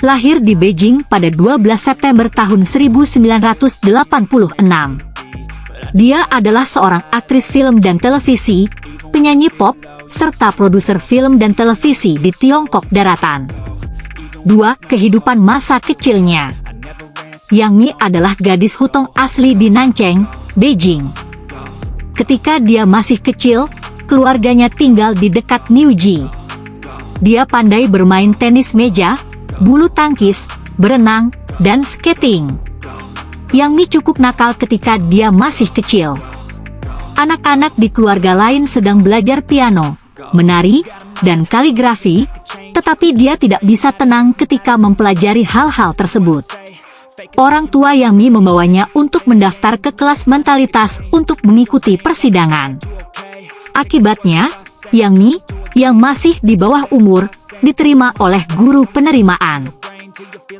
lahir di Beijing pada 12 September tahun 1986. Dia adalah seorang aktris film dan televisi, penyanyi pop, serta produser film dan televisi di Tiongkok Daratan. 2. Kehidupan masa kecilnya. Yang Mi adalah gadis Hutong asli di Nancheng, Beijing. Ketika dia masih kecil, keluarganya tinggal di dekat Niuji. Dia pandai bermain tenis meja, bulu tangkis, berenang, dan skating. Yang Mi cukup nakal ketika dia masih kecil. Anak-anak di keluarga lain sedang belajar piano, menari, dan kaligrafi, tetapi dia tidak bisa tenang ketika mempelajari hal-hal tersebut. Orang tua Yang Mi membawanya untuk mendaftar ke kelas mentalitas untuk mengikuti persidangan. Akibatnya, Yang Mi, yang masih di bawah umur, diterima oleh guru penerimaan.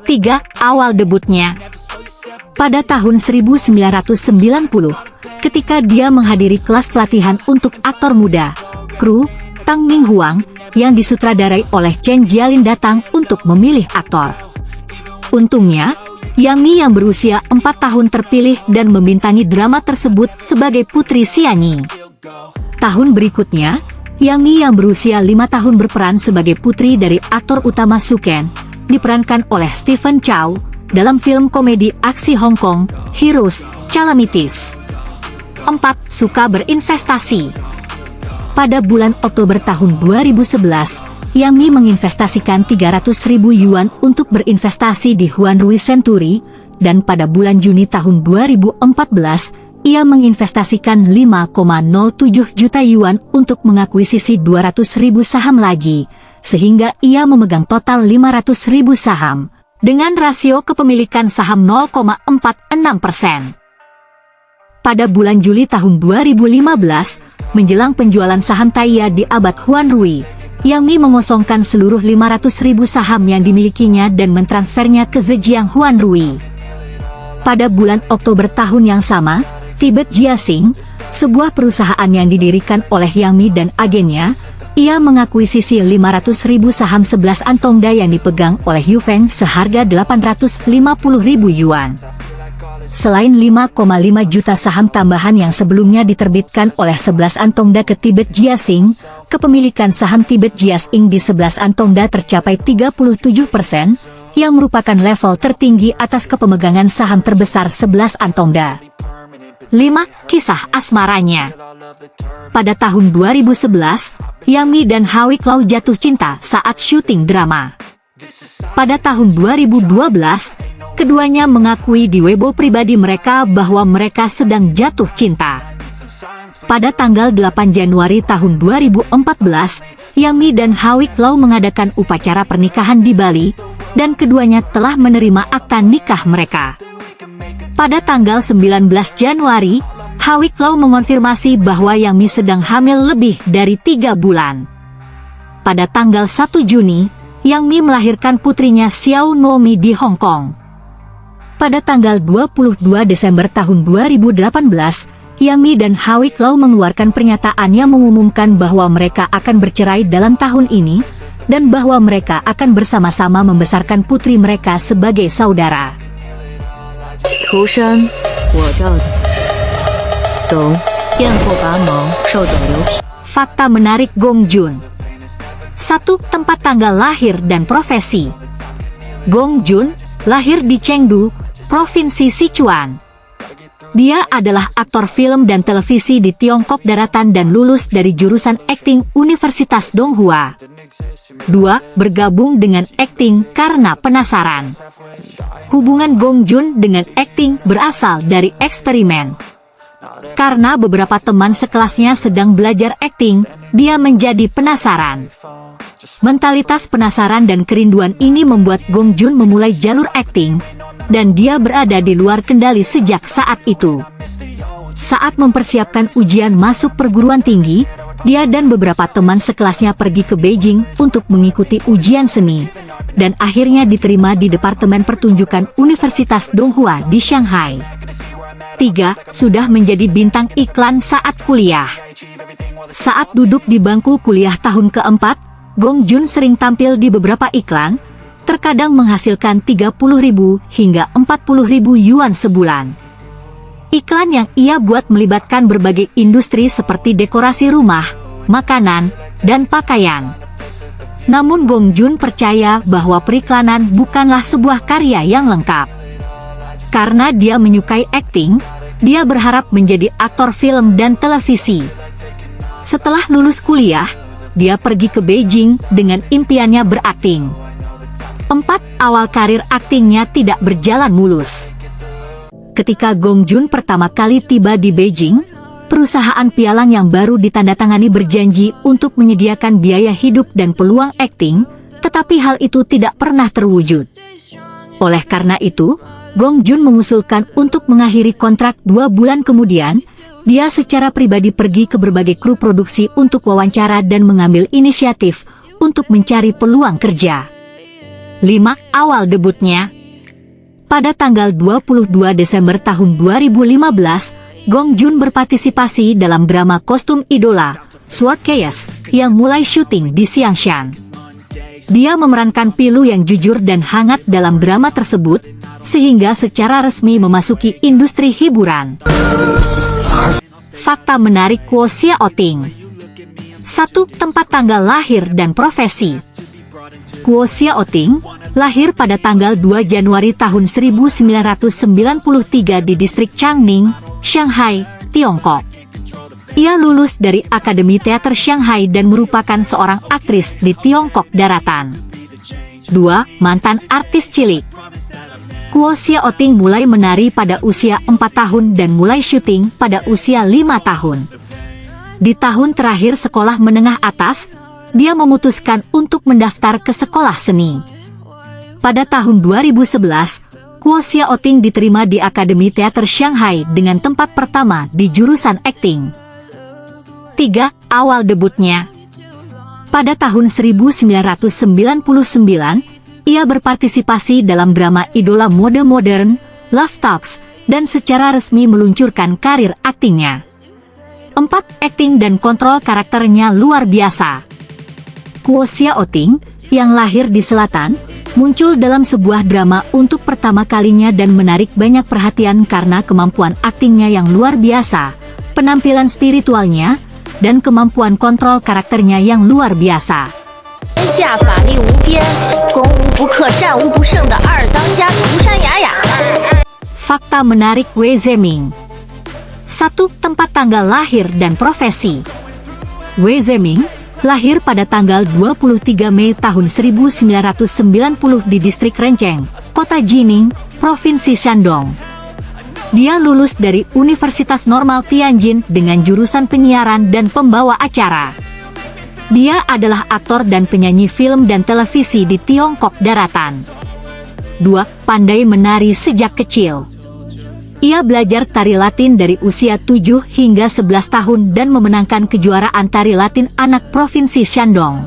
3. Awal debutnya. Pada tahun 1990, ketika dia menghadiri kelas pelatihan untuk aktor muda, kru Tang Ming Huang yang disutradarai oleh Chen Jialin datang untuk memilih aktor. Untungnya, Yang Mi yang berusia 4 tahun terpilih dan membintangi drama tersebut sebagai Putri Xianyi. Tahun berikutnya, Yang Mi yang berusia 5 tahun berperan sebagai putri dari aktor utama Suken, diperankan oleh Stephen Chow, dalam film komedi aksi Hong Kong, Heroes, Calamities. 4. Suka berinvestasi. Pada bulan Oktober tahun 2011, Yang Mi menginvestasikan 300.000 yuan untuk berinvestasi di Huanrui Century, dan pada bulan Juni tahun 2014, ia menginvestasikan 5,07 juta yuan untuk mengakuisisi 200.000 saham lagi, sehingga ia memegang total 500.000 saham, dengan rasio kepemilikan saham 0,46%. Pada bulan Juli tahun 2015, menjelang penjualan saham Taiya di abad Huanrui, Yang Mi mengosongkan seluruh 500.000 saham yang dimilikinya dan mentransfernya ke Zhejiang Huanrui. Pada bulan Oktober tahun yang sama, Tibet Jiaxing, sebuah perusahaan yang didirikan oleh Yang Mi dan agennya, ia mengakuisisi 500.000 saham 11 Antongda yang dipegang oleh Yu Feng seharga 850.000 yuan. Selain 5,5 juta saham tambahan yang sebelumnya diterbitkan oleh 11 Antongda ke Tibet Jiaxing, kepemilikan saham Tibet Jiaxing di 11 Antongda tercapai 37%, yang merupakan level tertinggi atas kepemegangan saham terbesar 11 Antongda. 5. Kisah asmaranya. Pada tahun 2011, Yang Mi dan Howie Lau jatuh cinta saat syuting drama. Pada tahun 2012, keduanya mengakui di Weibo pribadi mereka bahwa mereka sedang jatuh cinta. Pada tanggal 8 Januari tahun 2014, Yang Mi dan Howie Lau mengadakan upacara pernikahan di Bali, dan keduanya telah menerima akta nikah mereka. Pada tanggal 19 Januari, Howie Lau mengonfirmasi bahwa Yang Mi sedang hamil lebih dari 3 bulan. Pada tanggal 1 Juni, Yang Mi melahirkan putrinya Xiao Nomi di Hong Kong. Pada tanggal 22 Desember tahun 2018, Yang Mi dan Howie Lau mengeluarkan pernyataan yang mengumumkan bahwa mereka akan bercerai dalam tahun ini, dan bahwa mereka akan bersama-sama membesarkan putri mereka sebagai saudara. 出生，我叫董，验后拔毛，受肿瘤皮。 Fakta menarik Gong Jun. 1. Tempat tanggal lahir dan profesi. Gong Jun lahir di Chengdu, Provinsi Sichuan. Dia adalah aktor film dan televisi di Tiongkok Daratan dan lulus dari jurusan akting Universitas Donghua. 2. Bergabung dengan akting karena penasaran. Hubungan Gong Jun dengan akting berasal dari eksperimen. Karena beberapa teman sekelasnya sedang belajar akting, dia menjadi penasaran. Mentalitas penasaran dan kerinduan ini membuat Gong Jun memulai jalur akting, dan dia berada di luar kendali sejak saat itu. Saat mempersiapkan ujian masuk perguruan tinggi, dia dan beberapa teman sekelasnya pergi ke Beijing untuk mengikuti ujian seni, dan akhirnya diterima di Departemen Pertunjukan Universitas Donghua di Shanghai. 3. Sudah menjadi bintang iklan saat kuliah. Saat duduk di bangku kuliah tahun keempat, Gong Jun sering tampil di beberapa iklan, terkadang menghasilkan 30.000 hingga 40.000 yuan sebulan. Iklan yang ia buat melibatkan berbagai industri seperti dekorasi rumah, makanan, dan pakaian. Namun Gong Joon percaya bahwa periklanan bukanlah sebuah karya yang lengkap. Karena dia menyukai akting, dia berharap menjadi aktor film dan televisi. Setelah lulus kuliah, dia pergi ke Beijing dengan impiannya berakting. 4. Awal karir aktingnya tidak berjalan mulus. Ketika Gong Joon pertama kali tiba di Beijing, perusahaan pialang yang baru ditandatangani berjanji untuk menyediakan biaya hidup dan peluang akting, tetapi hal itu tidak pernah terwujud. Oleh karena itu, Gong Joon mengusulkan untuk mengakhiri kontrak 2 bulan kemudian. Dia secara pribadi pergi ke berbagai kru produksi untuk wawancara dan mengambil inisiatif untuk mencari peluang kerja. 5. Awal debutnya. Pada tanggal 22 Desember tahun 2015, Gong Joon berpartisipasi dalam drama kostum idola, Sword Chaos, yang mulai syuting di Xiangshan. Dia memerankan Pilu yang jujur dan hangat dalam drama tersebut, sehingga secara resmi memasuki industri hiburan. Fakta menarik Kuo Xiaoting. 1. Tempat tanggal lahir dan profesi. Kuo Xiaoting lahir pada tanggal 2 Januari tahun 1993 di distrik Changning, Shanghai, Tiongkok. Ia lulus dari Akademi Teater Shanghai dan merupakan seorang aktris di Tiongkok Daratan. 2. Mantan artis cilik. Kuo Xiaoting mulai menari pada usia 4 tahun dan mulai syuting pada usia 5 tahun. Di tahun terakhir sekolah menengah atas, dia memutuskan untuk mendaftar ke sekolah seni. Pada tahun 2011, Kuo Xiaoting diterima di Akademi Teater Shanghai dengan tempat pertama di jurusan akting. 3. Awal debutnya. Pada tahun 1999, ia berpartisipasi dalam drama idola mode modern, Love Talks, dan secara resmi meluncurkan karir aktingnya. 4. Akting dan kontrol karakternya luar biasa. Kuo Xiaoting, yang lahir di selatan, muncul dalam sebuah drama untuk pertama kalinya dan menarik banyak perhatian karena kemampuan aktingnya yang luar biasa, penampilan spiritualnya, dan kemampuan kontrol karakternya yang luar biasa. 下法力无边，攻无不克，战无不胜的二当家涂山雅雅。 Fakta menarik Wei Zeming. 1. Tempat tanggal lahir dan profesi. Wei Zeming lahir pada tanggal 23 Mei tahun 1990 di distrik Renceng, Kota Jining, Provinsi Shandong. Dia lulus dari Universitas Normal Tianjin dengan jurusan penyiaran dan pembawa acara. Dia adalah aktor dan penyanyi film dan televisi di Tiongkok Daratan. 2. Pandai menari sejak kecil. Ia belajar tari Latin dari usia 7 hingga 11 tahun dan memenangkan kejuaraan tari Latin anak Provinsi Shandong.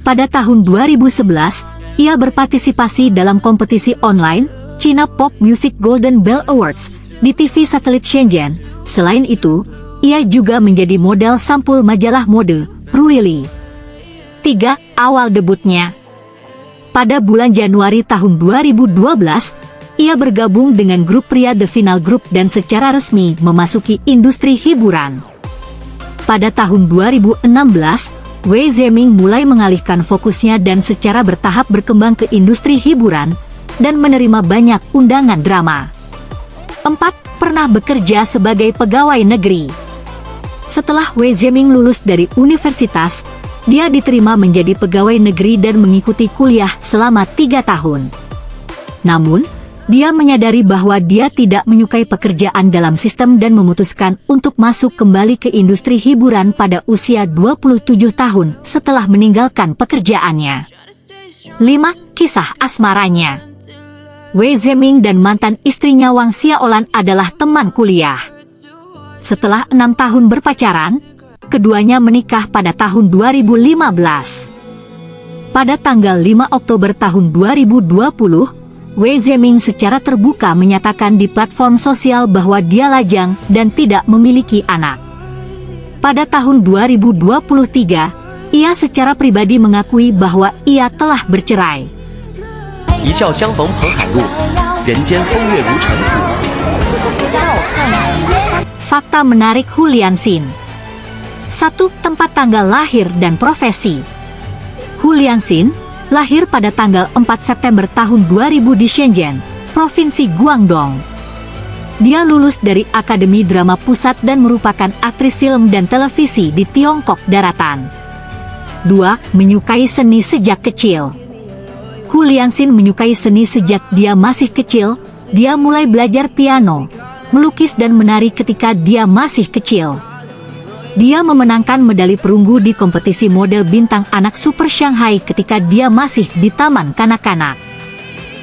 Pada tahun 2011, ia berpartisipasi dalam kompetisi online China Pop Music Golden Bell Awards di TV satelit Shenzhen. Selain itu, ia juga menjadi model sampul majalah mode Ruili. 3. Awal debutnya. Pada bulan Januari tahun 2012, ia bergabung dengan grup pria The Final Group dan secara resmi memasuki industri hiburan. Pada tahun 2016, Wei Zeming mulai mengalihkan fokusnya dan secara bertahap berkembang ke industri hiburan dan menerima banyak undangan drama. 4. Pernah bekerja sebagai pegawai negeri. Setelah Wei Zeming lulus dari universitas, dia diterima menjadi pegawai negeri dan mengikuti kuliah selama 3 tahun. Namun, dia menyadari bahwa dia tidak menyukai pekerjaan dalam sistem dan memutuskan untuk masuk kembali ke industri hiburan pada usia 27 tahun setelah meninggalkan pekerjaannya. 5. Kisah asmaranya. Wei Zeming dan mantan istrinya Wang Xiaolan adalah teman kuliah. Setelah 6 tahun berpacaran, keduanya menikah pada tahun 2015. Pada tanggal 5 Oktober tahun 2020, Wei Zeming secara terbuka menyatakan di platform sosial bahwa dia lajang dan tidak memiliki anak. Pada tahun 2023, ia secara pribadi mengakui bahwa ia telah bercerai. 一笑相逢彭海路，人间风月如尘土。 Fakta menarik Huliansin. 1. Tempat tanggal lahir dan profesi. Huliansin lahir pada tanggal 4 September tahun 2000 di Shenzhen, Provinsi Guangdong. Dia lulus dari Akademi Drama Pusat dan merupakan aktris film dan televisi di Tiongkok Daratan. 2. Menyukai seni sejak kecil. Huliansin menyukai seni sejak dia masih kecil. Dia mulai belajar piano, melukis dan menari ketika dia masih kecil. Dia memenangkan medali perunggu di kompetisi model bintang anak Super Shanghai ketika dia masih di taman kanak-kanak.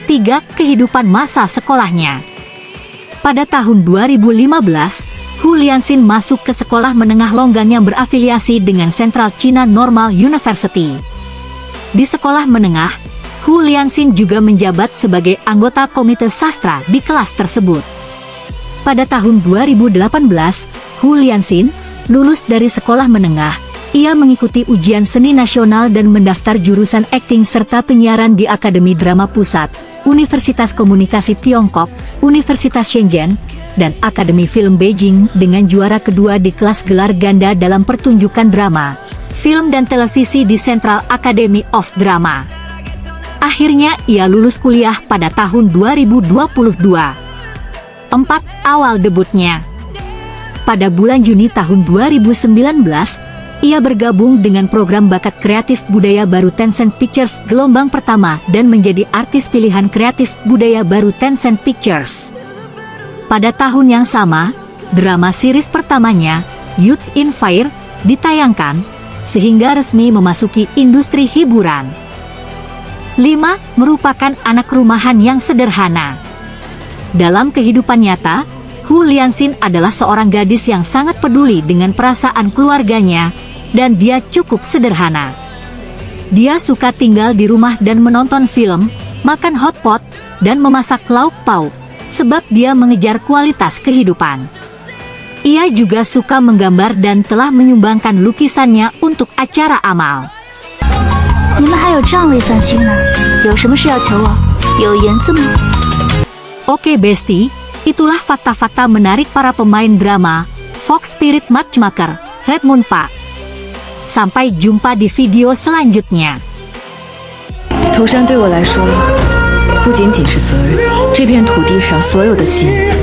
3. Kehidupan masa sekolahnya. Pada tahun 2015, Huliansin masuk ke sekolah menengah Longgang yang berafiliasi dengan Central China Normal University. Di sekolah menengah, Huliansin juga menjabat sebagai anggota komite sastra di kelas tersebut. Pada tahun 2018, Huliansin lulus dari sekolah menengah. Ia mengikuti ujian seni nasional dan mendaftar jurusan akting serta penyiaran di Akademi Drama Pusat, Universitas Komunikasi Tiongkok, Universitas Shenzhen, dan Akademi Film Beijing dengan juara kedua di kelas gelar ganda dalam pertunjukan drama, film dan televisi di Central Academy of Drama. Akhirnya ia lulus kuliah pada tahun 2022. 4. Awal debutnya. Pada bulan Juni tahun 2019, ia bergabung dengan program bakat kreatif budaya baru Tencent Pictures gelombang pertama dan menjadi artis pilihan kreatif budaya baru Tencent Pictures. Pada tahun yang sama, drama series pertamanya, Youth in Fire, ditayangkan, sehingga resmi memasuki industri hiburan. 5. Merupakan anak rumahan yang sederhana. Dalam kehidupan nyata, Huliansin adalah seorang gadis yang sangat peduli dengan perasaan keluarganya, dan dia cukup sederhana. Dia suka tinggal di rumah dan menonton film, makan hotpot, dan memasak lauk pauk, sebab dia mengejar kualitas kehidupan. Ia juga suka menggambar dan telah menyumbangkan lukisannya untuk acara amal. 你们还有这样位相亲呢？有什么事要求我？有言字吗？ Oke Besti, itulah fakta-fakta menarik para pemain drama Fox Spirit Matchmaker, Red Moon Pak. Sampai jumpa di video selanjutnya. 涂山对我来说，不仅仅是责任，这片土地上所有的记忆。